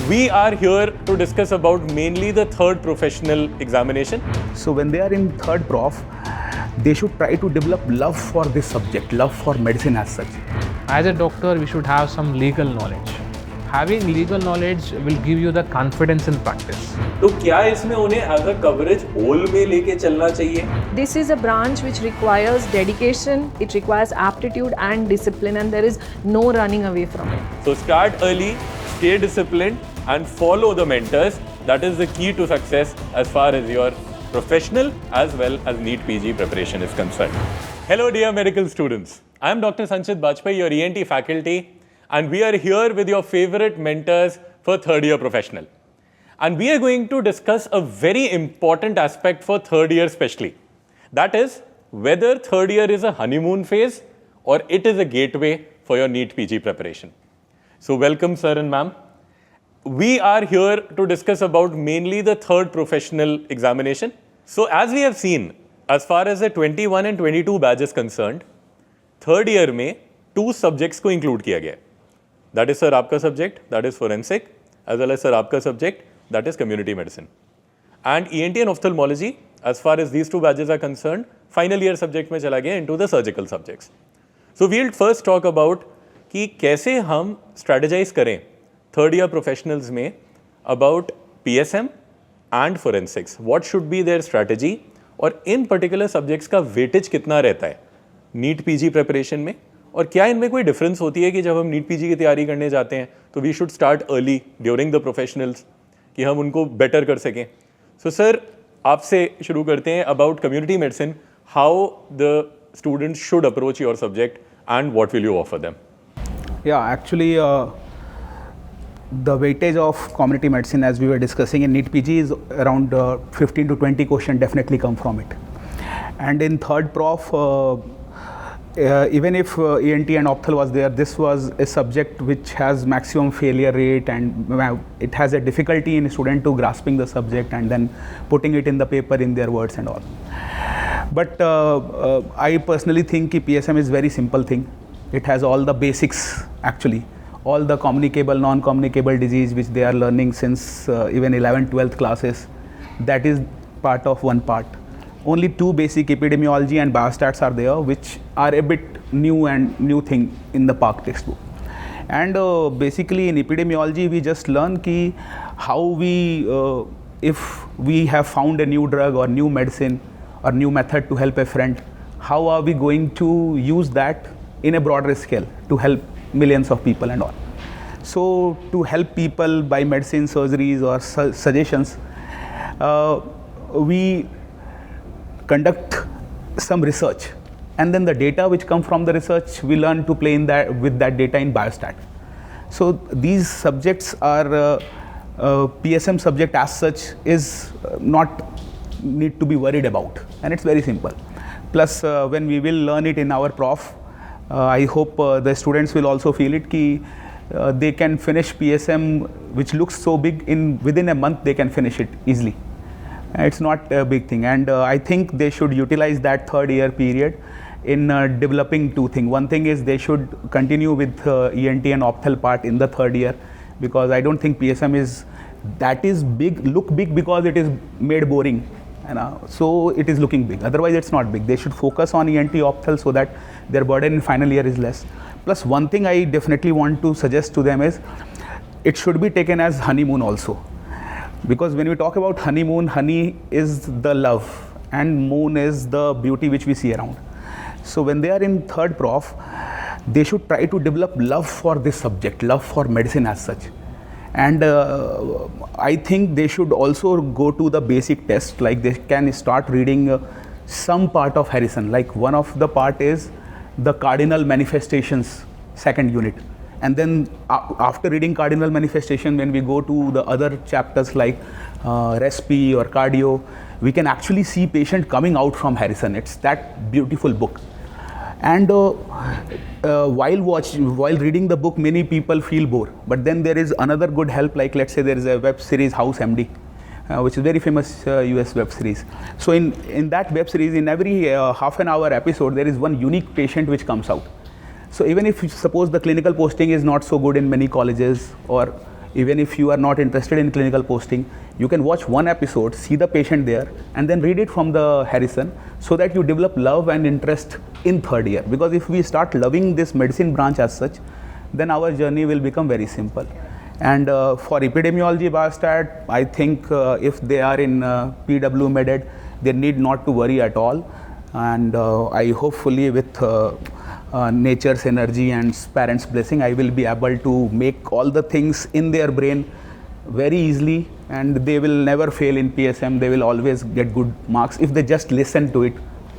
We are here to discuss about mainly the third professional examination. So when they are in third prof, they should try to develop love for this subject, love for medicine as such. As a doctor, we should have some legal knowledge. Having legal knowledge will give you the confidence in practice. तो क्या इसमें उन्हें as a coverage whole में लेके चलना चाहिए? This is a branch which requires dedication, it requires aptitude and discipline, and there is no running away from it. So start early, stay disciplined and follow the mentors. That is the key to success as far as your professional as well as NEET PG preparation is concerned. Hello dear medical students. I am Dr. Sanchit Bajpai, your ENT faculty, and we are here with your favorite mentors for third year professional. And we are going to discuss a very important aspect for third year especially. That is whether third year is a honeymoon phase or it is a gateway for your NEET PG preparation. So welcome sir and ma'am. We are here to discuss about mainly the third professional examination. So as we have seen, as far as the 21 and 22 batch is concerned, third year में 2 subjects को include किया गया है. That is sir आपका subject, that is forensic, as well as sir आपका subject, that is community medicine. And ENT and ophthalmology, as far as these 2 batches are concerned, final year subject में चला गया into the surgical subjects. So we'll first talk about कि कैसे हम strategize करें third year professionals में about PSM and forensics. What should be their strategy और in particular subjects का weightage कितना रहता है NEET PG preparation में, और क्या इनमें कोई डिफरेंस होती है कि जब हम NEET PG की तैयारी करने जाते हैं तो we should start early during the professionals कि हम उनको बेटर कर सकें. सो सर आपसे शुरू करते हैं about community medicine, how the students should approach your subject and what will you offer them? Yeah, actually the weightage of community medicine as we were discussing in NEET PG is around 15 to 20 questions definitely come from it. And in third prof, even if ENT and Opthal was there, this was a subject which has maximum failure rate and it has a difficulty in a student to grasping the subject and then putting it in the paper in their words and all. But I personally think that PSM is very simple thing. It has all the basics actually, all the communicable, non-communicable disease which they are learning since even 11th, 12th classes. That is part of one part. Only 2 basic epidemiology and biostats are there, which are a bit new thing in the PARC textbook. And basically in epidemiology we just learn ki how we, if we have found a new drug or new medicine or new method to help a friend, how are we going to use that in a broader scale to help millions of people and all. So to help people by medicine, surgeries or suggestions, we conduct some research, and then the data which come from the research we learn to play in that with that data in biostat. So these subjects are PSM subject as such is not need to be worried about, and it's very simple. Plus when we will learn it in our prof, I hope the students will also feel it ki they can finish PSM which looks so big within a month. They can finish it easily. It's not a big thing, and I think they should utilize that third year period in developing 2 things. One thing is they should continue with ENT and Opthal part in the third year, because I don't think PSM is big, look big because it is made boring, so it is looking big. Otherwise it's not big. They should focus on ENT Opthal so that their burden in final year is less. Plus one thing I definitely want to suggest to them is it should be taken as honeymoon also. Because when we talk about honeymoon, honey is the love and moon is the beauty which we see around. So when they are in third prof, they should try to develop love for this subject, love for medicine as such. And I think they should also go to the basic test, like they can start reading some part of Harrison. Like one of the part is the cardinal manifestations, 2nd unit. And then after reading cardinal manifestation, when we go to the other chapters like respi or cardio, we can actually see patient coming out from Harrison. It's that beautiful book. And while reading the book, many people feel bored. But then there is another good help, like let's say there is a web series House MD, which is very famous US web series. So in that web series, in every half an hour episode, there is one unique patient which comes out. So even if suppose the clinical posting is not so good in many colleges, or Even if you are not interested in clinical posting, you can watch one episode, see the patient there, and then read it from the Harrison, so that you develop love and interest in third year. Because if we start loving this medicine branch as such, then our journey will become very simple. And for epidemiology biostat, I think if they are in PW MedEd, they need not to worry at all. And I hopefully with nature's energy and parents' blessing, I will be able to make all the things in their brain very easily, and they will never fail in PSM. They will always get good marks. If they just listen to it,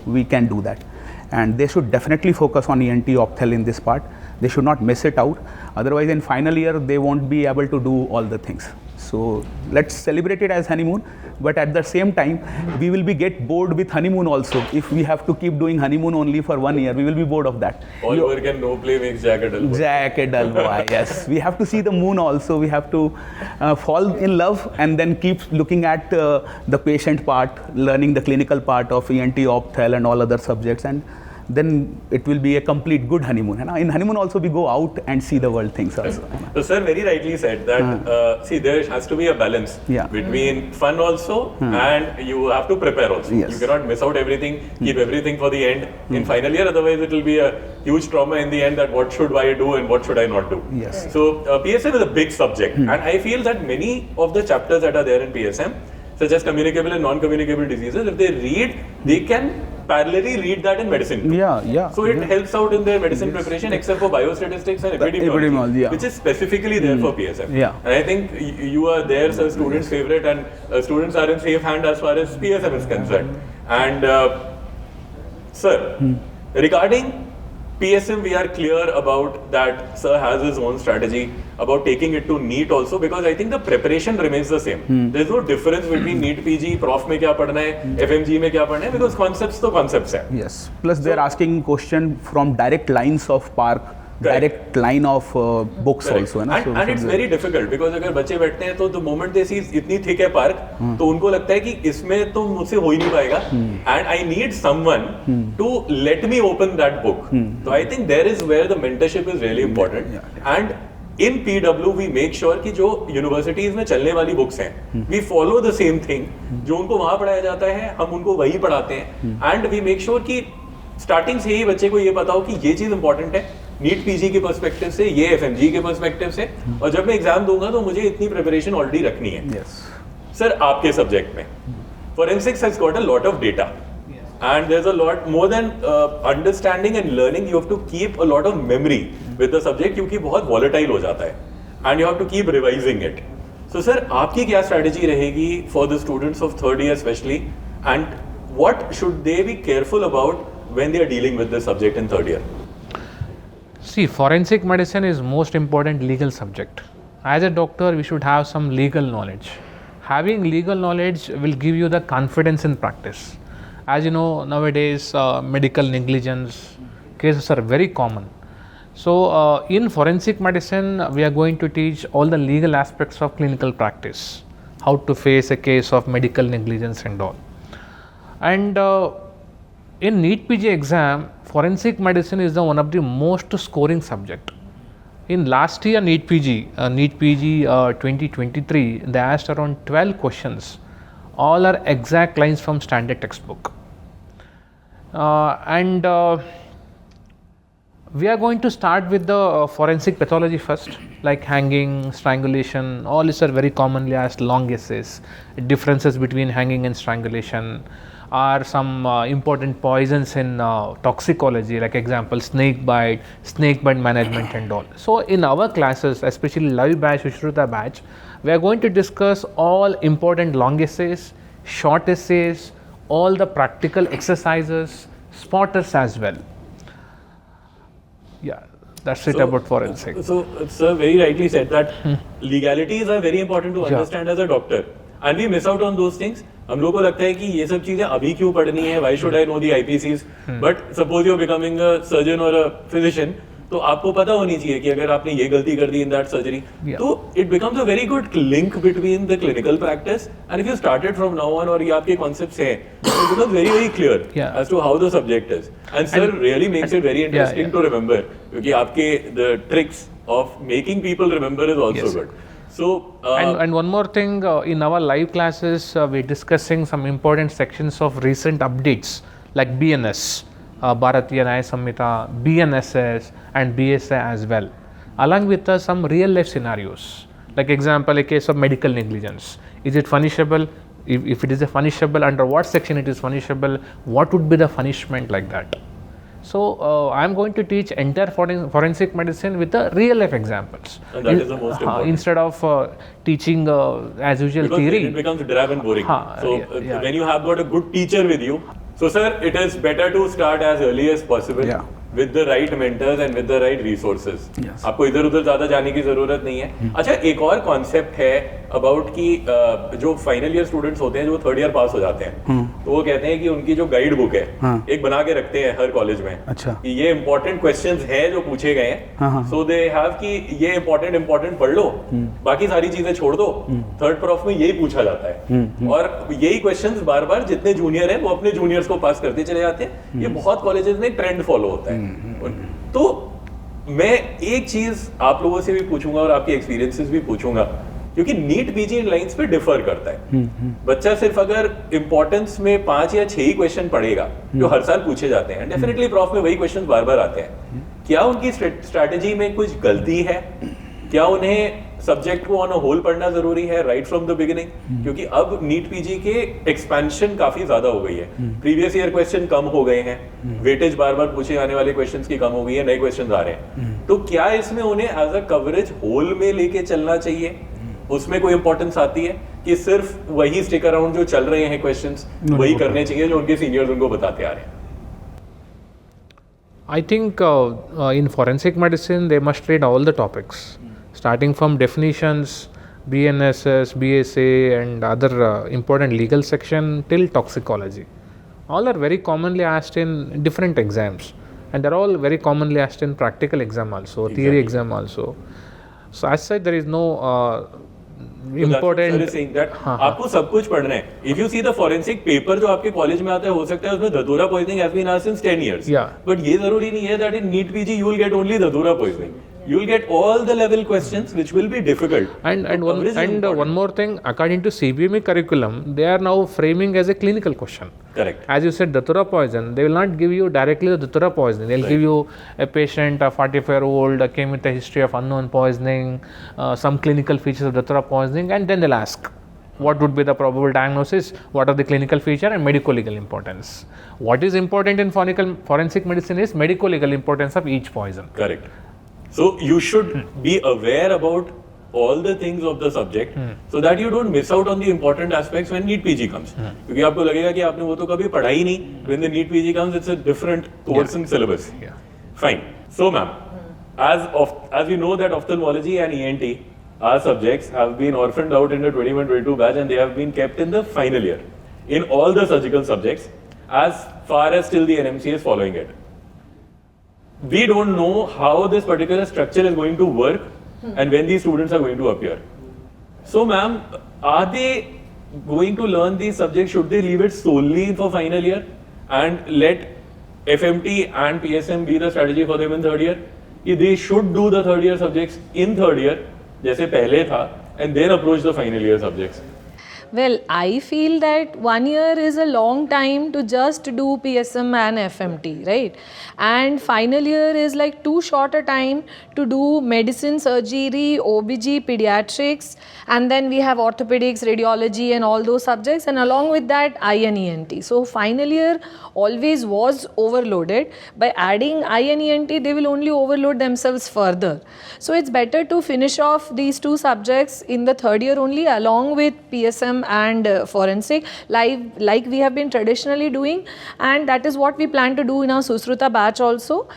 we can do that. And they should definitely focus on ENT opthal in this part. They should not miss it out. Otherwise, in final year, they won't be able to do all the things. So let's celebrate it as honeymoon, but at the same time, we will be get bored with honeymoon also. If we have to keep doing honeymoon only for 1 year, we will be bored of that. All work and no play makes Jack a dull boy. Jack a dull boy, yes. We have to see the moon also. We have to fall in love and then keep looking at the patient part, learning the clinical part of ENT, opthal and all other subjects, and then it will be a complete good honeymoon. In honeymoon also we go out and see the world things also. So sir very rightly said that see, there has to be a balance between fun also and you have to prepare also. Yes. You cannot miss out everything, keep everything for the end in final year, otherwise it will be a huge trauma in the end that what should I do and what should I not do. Yes. So PSM is a big subject and I feel that many of the chapters that are there in PSM, such as communicable and non-communicable diseases, if they read, they can parallelly read that in medicine too. So it helps out in their medicine preparation, except for biostatistics and epidemiology, which is specifically there for PSM. And I think you are there as a student's favorite, and students are in safe hand as far as PSM is concerned. And sir, regarding PSM, we are clear about that sir has his own strategy about taking it to NEET also, because I think the preparation remains the same. There is no difference between NEET PG, Prof में क्या पढ़ना है, FMG में क्या पढ़ना है, because concepts तो concepts हैं. Yes. Plus they are asking question from direct lines of PARC, direct line of books also. And it's very difficult because अगर बच्चे बैठते हैं तो the moment they see इतनी thick है PARC, तो उनको लगता है कि इसमें तो मुझसे हो ही नहीं पाएगा, and I need someone to let me open that book. So I think there is where the mentorship is really important. And in PW we make sure कि जो universities में चलने वाली books हैं, we follow the same thing. जो उनको वहाँ पढ़ाया जाता है, हम उनको वही पढ़ाते हैं, and we make sure कि starting से ही बच्चे को ये पता हो कि ये चीज़ important है, नीट पीजी के पर्सपेक्टिव से, ये एफएमजी के पर्सपेक्टिव से, और जब मैं एग्जाम दूंगा तो मुझे इतनी प्रिपरेशन ऑलरेडी रखनी है. सर आपके सब्जेक्ट में forensics has got a lot of data and there's a lot more than understanding and learning. You have to keep a lot of memory with the subject क्योंकि बहुत volatile हो जाता है and you have to keep revising it. So sir आपकी क्या strategy रहेगी for the students of third year especially, and what should they be careful about when they are dealing with this subject in third year? See, forensic medicine is most important legal subject. As a doctor, we should have some legal knowledge. Having legal knowledge will give you the confidence in practice. As you know, nowadays medical negligence cases are very common. So in forensic medicine, we are going to teach all the legal aspects of clinical practice, how to face a case of medical negligence and all. And in NEET PG exam, forensic medicine is the one of the most scoring subject. In last year NEET PG 2023, they asked around 12 questions. All are exact lines from standard textbook. And we are going to start with the forensic pathology first, like hanging, strangulation. All these are very commonly asked long essays. Differences between hanging and strangulation. Are some important poisons in toxicology, like example snake bite management and all. So in our classes, especially live batch, Vishruta batch, we are going to discuss all important long essays, short essays, all the practical exercises, spotters as well. Yeah, that's it about forensic. So sir very rightly said that legalities are very important to understand as a doctor. And we miss out on those things. हम लोगों को लगता है कि ये सब चीजें अभी क्यों पढ़नी है, why should I know the IPCs? But suppose you're becoming a surgeon or a physician, तो आपको पता होनी चाहिए कि अगर आपने ये गलती कर दी in that surgery, तो it becomes a very good link between the clinical practice, and if you started from now on और ये आपके concepts हैं, it becomes very clear as to how the subject is. And sir really makes it very interesting to remember, क्योंकि आपके the tricks of making people remember is also good. So, And one more thing, in our live classes, we're discussing some important sections of recent updates like BNS, Bharatiya Nyaya Samhita, BNSS, and BSA as well, along with some real life scenarios. Like example, a case of medical negligence. Is it punishable? If it is a punishable, under what section it is punishable? What would be the punishment like that? So I am going to teach entire forensic medicine with the real life examples. and that is the most important. Instead of teaching as usual Because theory. it becomes drab and boring. So yeah. when you have got a good teacher with you, so sir, it is better to start as early as possible Yeah. with the right mentors and with the right resources. Yes. आपको इधर उधर ज्यादा जाने की जरूरत नहीं है. अच्छा, एक और कॉन्सेप्ट है अबाउट कि जो फाइनल ईयर स्टूडेंट्स होते हैं जो थर्ड ईयर पास हो जाते हैं, तो वो कहते हैं कि उनकी जो गाइड बुक है एक बना के रखते हैं हर कॉलेज में. अच्छा. कि ये इंपॉर्टेंट क्वेश्चंस हैं जो पूछे गए हैं, सो दे हैव कि ये इंपॉर्टेंट पढ़ लो, बाकी सारी चीजें छोड़ दो, थर्ड प्रॉफ में यही पूछा जाता है. और यही क्वेश्चंस बार बार जितने जूनियर हैं वो अपने जूनियर्स को पास करते चले जाते हैं. ये बहुत कॉलेजेस में ट्रेंड फॉलो होता है. तो मैं एक चीज आप लोगों से भी पूछूंगा और आपके एक्सपीरियंसेस भी पूछूंगा, क्योंकि नीट पीजी इन लाइंस पे डिफर करता है. बच्चा सिर्फ अगर इंपॉर्टेंस में 5 या 6 ही क्वेश्चन पढ़ेगा जो हर साल पूछे जाते हैं, डेफिनेटली प्रॉफ में वही क्वेश्चन बार बार आते हैं. क्या उनकी स्ट्रैटेजी में कुछ गलती है? क्या उन्हें सब्जेक्ट को ऑन अ होल पढ़ना जरूरी है राइट फ्रॉम द बिगिनिंग? क्योंकि अब नीट पीजी के एक्सपेंशन काफी ज्यादा हो गई है. प्रीवियस ईयर क्वेश्चन कम हो गए हैं, वेटेज बार बार पूछे जाने वाले क्वेश्चंस की कम हो गई है, नए क्वेश्चंस आ रहे हैं. तो क्या इसमें उन्हें एज अ कवरेज होल में लेके चलना चाहिए? उसमें कोई इंपॉर्टेंस आती है कि सिर्फ वही स्टिक अराउंड जो चल रहे हैं क्वेश्चंस वही करने चाहिए जो उनके सीनियर्स उनको बताते आ रहे हैं? I think in forensic medicine they must read all the topics, starting from definitions, BNSS, BSA, and other important legal section till toxicology. All are very commonly asked in different exams, and they're all very commonly asked in practical exam also, theory exam also. So as such, there is no important. आपको सब कुछ पढ़ना है. If you see the forensic paper जो आपके college में आता है, हो सकता है उसमें धतूरा poisoning has been asked since 10 years. Yeah. But ये जरूरी नहीं है that in NEET PG you will get only धतूरा poisoning. You will get all the level questions which will be difficult. And one more thing, according to CBME curriculum, they are now framing as a clinical question. Correct. As you said, Datura poison, they will not give you directly the Datura poison. They'll give you a patient, a 45-year-old, came with a history of unknown poisoning, some clinical features of Datura poisoning, and then they'll ask, what would be the probable diagnosis, what are the clinical feature and medico-legal importance. What is important in forensic medicine is medico-legal importance of each poison. Correct. So you should be aware about all the things of the subject so that you don't miss out on the important aspects when NEET PG comes. क्योंकि आपको लगेगा कि आपने वो तो कभी पढ़ा ही नहीं. When the NEET PG comes, it's a different course and syllabus. Yeah. Fine. So ma'am, as you know that ophthalmology and ENT, our subjects have been orphaned out in the 21-22 batch and they have been kept in the final year in all the surgical subjects as far as still the NMC is following it. We don't know how this particular structure is going to work and when these students are going to appear. So ma'am, are they going to learn these subjects? Should they leave it solely for final year and let FMT and PSM be the strategy for them in third year? They should do the third year subjects in third year जैसे पहले था and then approach the final year subjects. Well, I feel that 1 year is a long time to just do PSM and FMT, right? And final year is like too short a time to do medicine, surgery, OBG, pediatrics, and then we have orthopedics, radiology and all those subjects, and along with that I and ENT. So final year always was overloaded. By adding I and ENT, they will only overload themselves further. So it's better to finish off these two subjects in the third year only along with PSM and forensic like we have been traditionally doing, and that is what we plan to do in our Susruta batch also.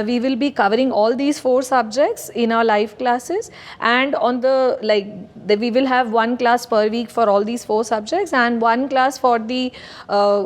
We will be covering all these 4 subjects in our live classes, and on we will have 1 class per week for all these 4 subjects and 1 class for the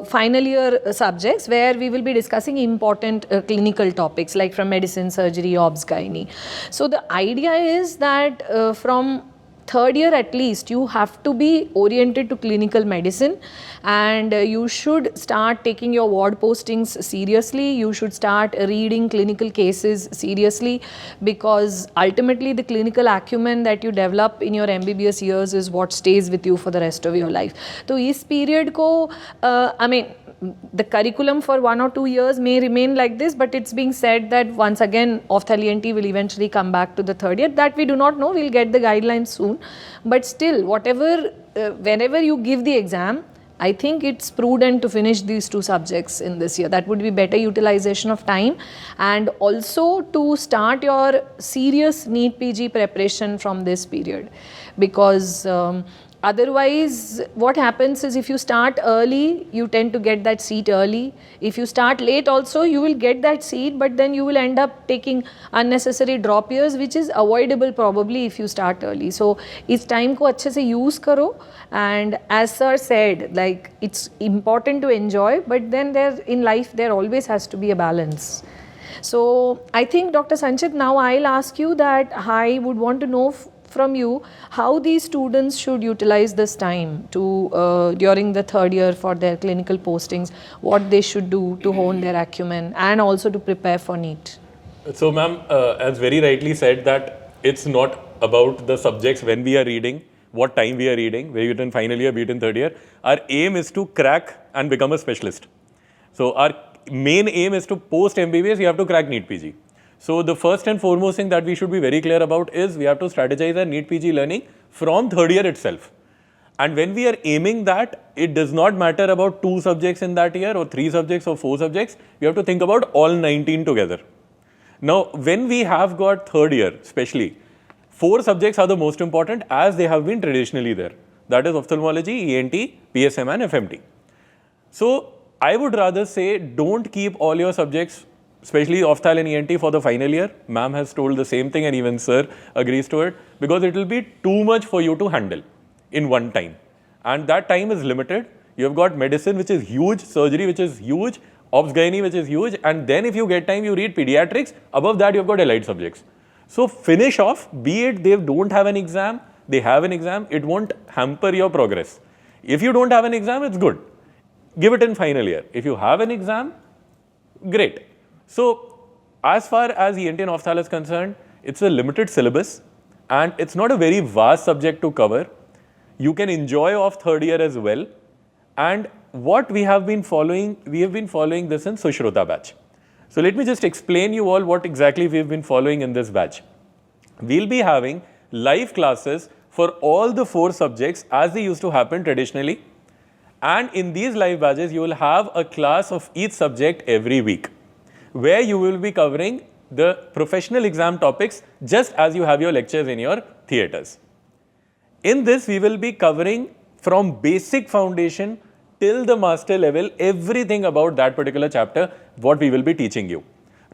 final year subjects where we will be discussing important clinical topics like from medicine, surgery, obs, gynae. So the idea is that from third year at least, you have to be oriented to clinical medicine, and you should start taking your ward postings seriously. You should start reading clinical cases seriously, because ultimately the clinical acumen that you develop in your MBBS years is what stays with you for the rest of your life. So इस period को the curriculum for 1 or 2 years may remain like this, but it's being said that once again Ophthalmology will eventually come back to the third year. That we do not know, we'll get the guidelines soon. But still, whatever, whenever you give the exam, I think it's prudent to finish these 2 subjects in this year. That would be better utilization of time, and also to start your serious NEET PG preparation from this period, because otherwise what happens is if you start early, you tend to get that seat early. If you start late also, you will get that seat, but then you will end up taking unnecessary drop years, which is avoidable probably if you start early. So इस time को अच्छे से use करो, and as sir said, like it's important to enjoy, but then in life there always has to be a balance. So I think Dr. Sanchit, now I'll ask you that I would want to know from you how these students should utilize this time to during the third year for their clinical postings, what they should do to hone their acumen and also to prepare for NEET. So ma'am, as very rightly said, that it's not about the subjects when we are reading, what time we are reading, where you in final year, be it in third year. Our aim is to crack and become a specialist. So our main aim is to post MBBS, you have to crack NEET PG. So the first and foremost thing that we should be very clear about is we have to strategize our NEET PG learning from third year itself. And when we are aiming that, it does not matter about 2 subjects in that year or 3 subjects or 4 subjects. We have to think about all 19 together. Now, when we have got third year, especially, 4 subjects are the most important as they have been traditionally there. That is ophthalmology, ENT, PSM and FMT. So I would rather say don't keep all your subjects, especially Ophthalm and ENT, for the final year. Ma'am has told the same thing and even sir agrees to it, because it will be too much for you to handle in one time. And that time is limited. You have got medicine, which is huge, surgery, which is huge, obs gynae, which is huge, and then if you get time, you read pediatrics. Above that, you have got allied subjects. So finish off, be it they don't have an exam, they have an exam, it won't hamper your progress. If you don't have an exam, it's good. Give it in final year. If you have an exam, great. So as far as ENT and Ophthalm is concerned, it's a limited syllabus and it's not a very vast subject to cover. You can enjoy off third year as well. And what we have been following this in Sushrota batch. So let me just explain you all what exactly we have been following in this batch. We'll be having live classes for all the 4 subjects as they used to happen traditionally. And in these live batches, you will have a class of each subject every week, where you will be covering the professional exam topics just as you have your lectures in your theatres. In this, we will be covering from basic foundation till the master level, everything about that particular chapter, what we will be teaching you.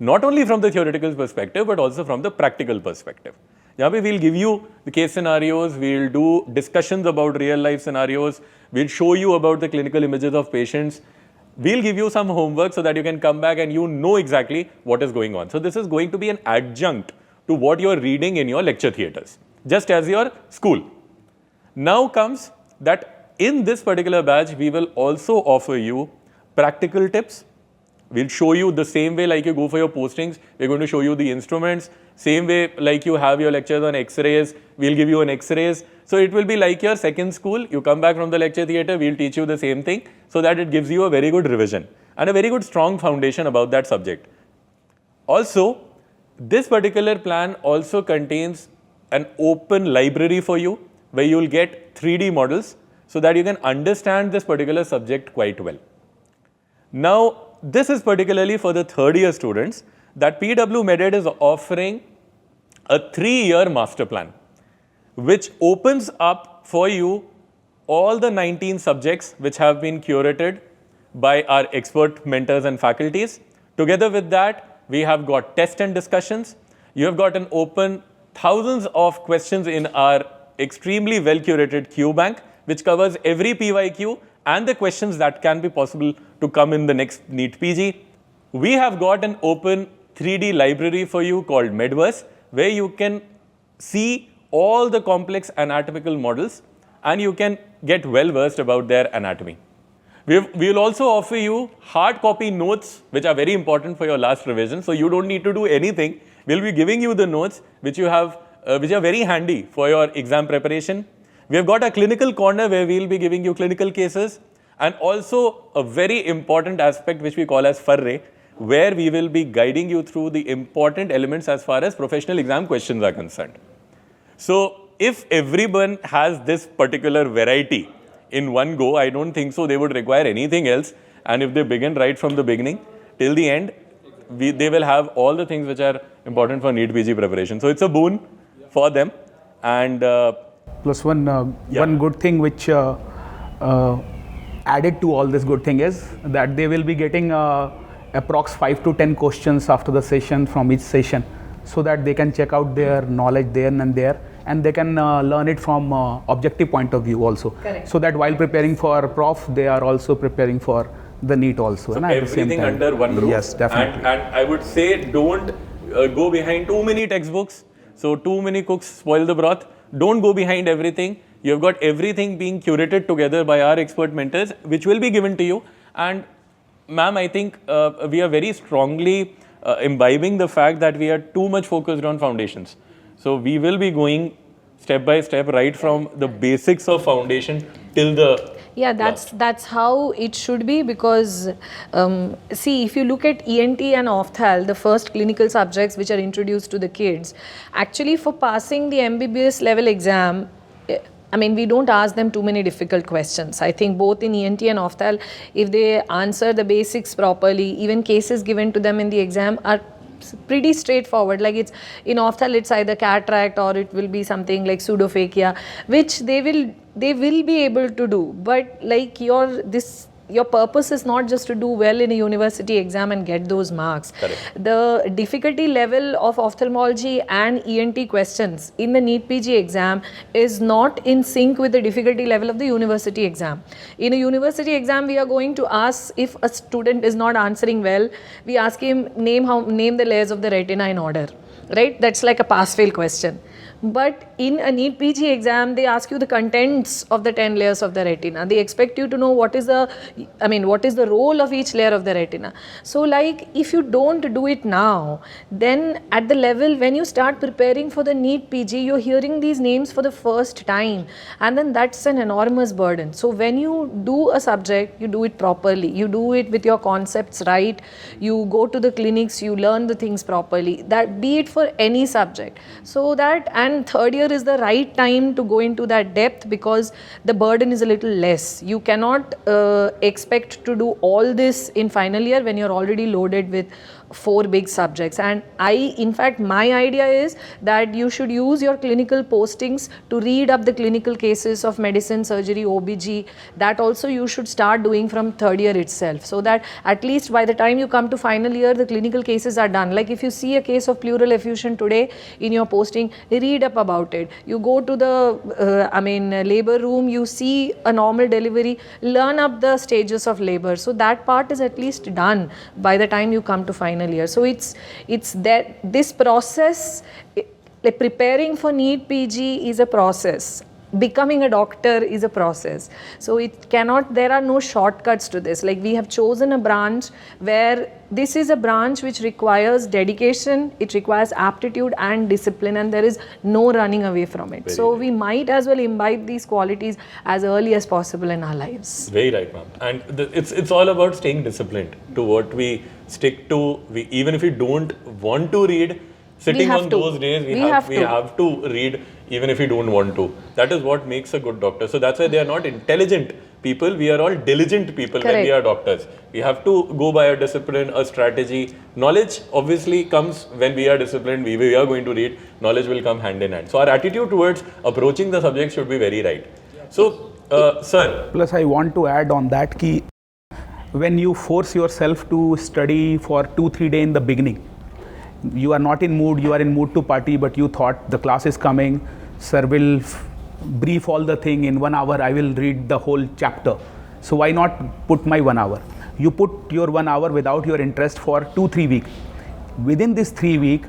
Not only from the theoretical perspective, but also from the practical perspective. Here we'll give you the case scenarios, we'll do discussions about real life scenarios, we'll show you about the clinical images of patients. We'll give you some homework so that you can come back and you know exactly what is going on. So this is going to be an adjunct to what you are reading in your lecture theatres, just as your school. Now comes that in this particular batch, we will also offer you practical tips. We'll show you the same way like you go for your postings. We're going to show you the instruments. Same way like you have your lectures on X-rays, we'll give you an X-rays. So it will be like your second school. You come back from the lecture theatre, we'll teach you the same thing so that it gives you a very good revision and a very good strong foundation about that subject. Also, this particular plan also contains an open library for you where you will get 3D models so that you can understand this particular subject quite well. Now, this is particularly for the third year students that PW MedEd is offering a 3-year master plan, which opens up for you all the 19 subjects which have been curated by our expert mentors and faculties. Together with that, we have got test and discussions. You have got an open thousands of questions in our extremely well curated Q bank, which covers every PYQ and the questions that can be possible to come in the next NEET PG. We have got an open 3D library for you called Medverse, where you can see all the complex anatomical models, and you can get well versed about their anatomy. We will also offer you hard copy notes, which are very important for your last revision. So you don't need to do anything. We'll be giving you the notes which are very handy for your exam preparation. We have got a clinical corner where we'll be giving you clinical cases, and also a very important aspect which we call as Farre, where we will be guiding you through the important elements as far as professional exam questions are concerned. So if everyone has this particular variety in one go, I don't think so they would require anything else. And if they begin right from the beginning till the end, they will have all the things which are important for NEET PG preparation. So it's a boon for them. And plus one good thing which added to all this good thing is that they will be getting approx 5 to 10 questions after the session from each session, so that they can check out their knowledge there and there, and they can learn it from objective point of view also. Correct. So that while preparing for prof, they are also preparing for the NEET also. So everything under one roof. Yes, definitely. And I would say don't go behind too many textbooks. So too many cooks spoil the broth. Don't go behind everything. You have got everything being curated together by our expert mentors, which will be given to you. And ma'am, I think we are very strongly imbibing the fact that we are too much focused on foundations. So we will be going step by step, right from the basics of foundation till the Yeah, that's how it should be, because see, if you look at ENT and Ophthal, the first clinical subjects which are introduced to the kids, actually for passing the MBBS level exam, I mean, we don't ask them too many difficult questions. I think both in ENT and Ophthal, if they answer the basics properly, even cases given to them in the exam are pretty straightforward. Like it's in Ophthal, it's either cataract or it will be something like pseudophakia, which they will be able to do. But like your purpose is not just to do well in a university exam and get those marks. Correct. The difficulty level of ophthalmology and ENT questions in the NEET PG exam is not in sync with the difficulty level of the university exam. In a university exam, we are going to ask, if a student is not answering well, we ask him name the layers of the retina in order, right? That's like a pass-fail question. But in a NEET PG exam, they ask you the contents of the 10 layers of the retina. They expect you to know what is the role of each layer of the retina. So like if you don't do it now, then at the level when you start preparing for the NEET PG, you're hearing these names for the first time, and then that's an enormous burden. So when you do a subject, you do it properly. You do it with your concepts right. You go to the clinics, you learn the things properly. That be it for any subject. So that, and third year is the right time to go into that depth, because the burden is a little less. You cannot expect to do all this in final year when you're already loaded with 4 big subjects. And in fact, my idea is that you should use your clinical postings to read up the clinical cases of medicine, surgery, OBG. That also you should start doing from third year itself, so that at least by the time you come to final year, the clinical cases are done. Like if you see a case of pleural effusion today in your posting, read up about it. You go to the labor room, you see a normal delivery, learn up the stages of labor. So that part is at least done by the time you come to final year. So it's that this process, like preparing for NEET PG is a process. Becoming a doctor is a process. So there are no shortcuts to this. Like we have chosen a branch where this is a branch which requires dedication, it requires aptitude and discipline, and there is no running away from it. So we might as well imbibe these qualities as early as possible in our lives. Very right, ma'am. And it's all about staying disciplined to what we stick to. Even if we don't want to read, sitting on those days, we have to read, even if we don't want to. That is what makes a good doctor. So that's why they are not intelligent people. We are all diligent people. Correct. When we are doctors. We have to go by a discipline, a strategy. Knowledge obviously comes when we are disciplined. We are going to read. Knowledge will come hand in hand. So our attitude towards approaching the subject should be very right. So, sir. Plus, I want to add on that key, when you force yourself to study for 2-3 days in the beginning, you are not in mood, you are in mood to party, but you thought the class is coming, sir will brief all the thing in 1 hour, I will read the whole chapter. So why not put my 1 hour? You put your 1 hour without your interest for 2-3 weeks. Within this 3 weeks,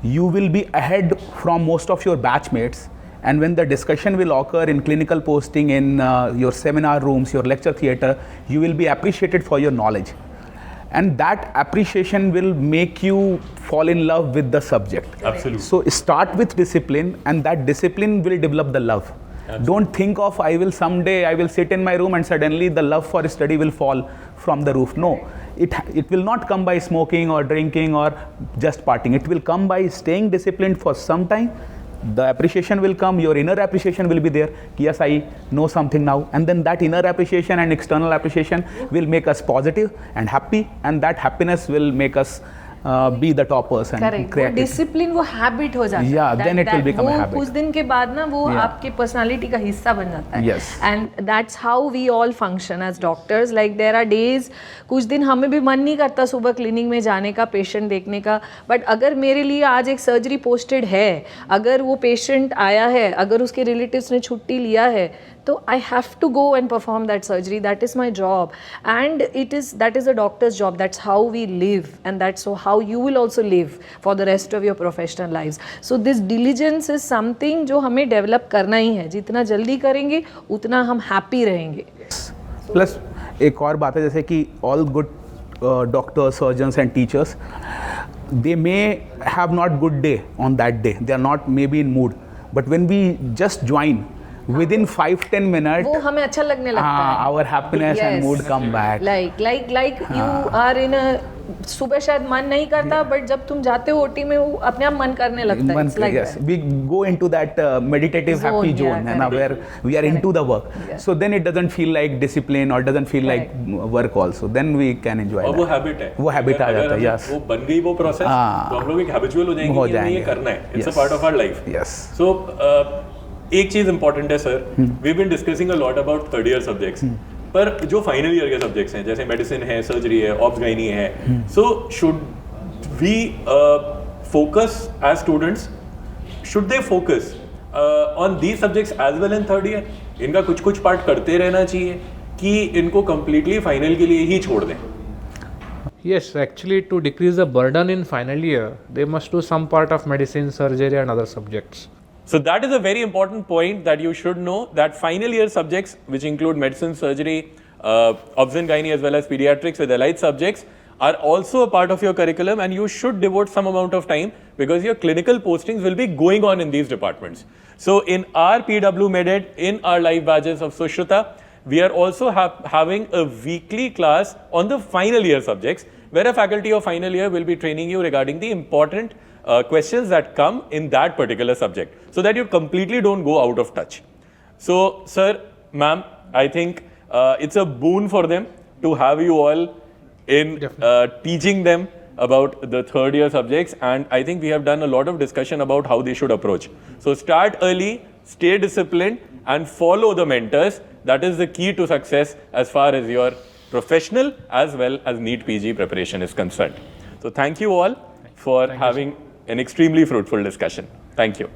you will be ahead from most of your batchmates, And when the discussion will occur in clinical posting, in your seminar rooms, your lecture theatre, you will be appreciated for your knowledge. And that appreciation will make you fall in love with the subject. Absolutely. So start with discipline, and that discipline will develop the love. Absolutely. Don't think of I will sit in my room and suddenly the love for study will fall from the roof. No, it will not come by smoking or drinking or just partying. It will come by staying disciplined for some time. The appreciation will come, your inner appreciation will be there. Yes, I know something now. And then that inner appreciation and external appreciation will make us positive and happy, and that happiness will make us be the toppers and Correct. create वो discipline वो habit हो जाता है. Yeah, then it will become a habit. कुछ दिन के बाद ना वो Yeah. आपके पर्सनालिटी का हिस्सा बन जाता है. Yes. And that's how we all function as doctors. Like there are days, कुछ दिन हमें भी मन नहीं करता सुबह क्लिनिक में जाने का, पेशेंट देखने का. बट अगर मेरे लिए आज एक सर्जरी पोस्टेड है, अगर वो पेशेंट आया है, अगर उसके रिलेटिव्स ने छुट्टी लिया है, तो I have to go and perform that surgery. That is my job, and that is a doctor's job. That's how we live, and that's how you will also live for the rest of your professional lives. So this diligence is something जो हमें develop करना ही है. जितना जल्दी करेंगे, उतना हम happy रहेंगे. प्लस एक और बात है, जैसे कि all good doctors, surgeons and teachers, they may have not good day on that day. They are not maybe in mood, but when we just join, within 5-10 minutes, वो हमें अच्छा लगने लगता है. our happiness and Yes. mood come back. Like you are in a सुबह शायद मन नहीं करता, बट जब तुम जाते हो ओटी में वो अपने आप मन करने लगता है. It's like Yes, that. we go into that meditative Zone, happy yeah, zone, and where we are into the work. Yeah. So then it doesn't feel like discipline or doesn't feel like work also. Then we can enjoy और that. वो habit है. वो habit आ अगर जाता है, हमें yes. वो बन गई वो प्रोसेस, हाँ. तो हम लोग एक हैबिचुअल हो जाएंगे कि हमें ये करना है. It's a Yes. Part of our life. Yes. So एक चीज इंपॉर्टेंट है sir, we been discussing a lot about third year subjects, पर जो फाइनल ईयर के सब्जेक्ट्स हैं जैसे मेडिसिन है, सर्जरी है, ऑब्स गायनी है, so should we focus as students, should they focus on these subjects as well in third year? इनका कुछ कुछ पार्ट करते रहना चाहिए कि इनको कंप्लीटली फाइनल के लिए ही छोड़ दें? Yes, actually, to decrease the burden in final year, they must do some part of medicine, surgery, and other subjects. So that is a very important point that you should know, that final year subjects, which include medicine, surgery, obs and gynae as well as pediatrics with allied subjects, are also a part of your curriculum, and you should devote some amount of time because your clinical postings will be going on in these departments. So in our PW MedEd, in our live badges of Sushruta, we are also having a weekly class on the final year subjects, where a faculty of final year will be training you regarding the important questions that come in that particular subject, so that you completely don't go out of touch. So, sir, ma'am, I think it's a boon for them to have you all in teaching them about the third year subjects, and I think we have done a lot of discussion about how they should approach. So start early, stay disciplined, and follow the mentors. That is the key to success as far as your professional as well as NEET PG preparation is concerned. So thank you all for having an extremely fruitful discussion. Thank you.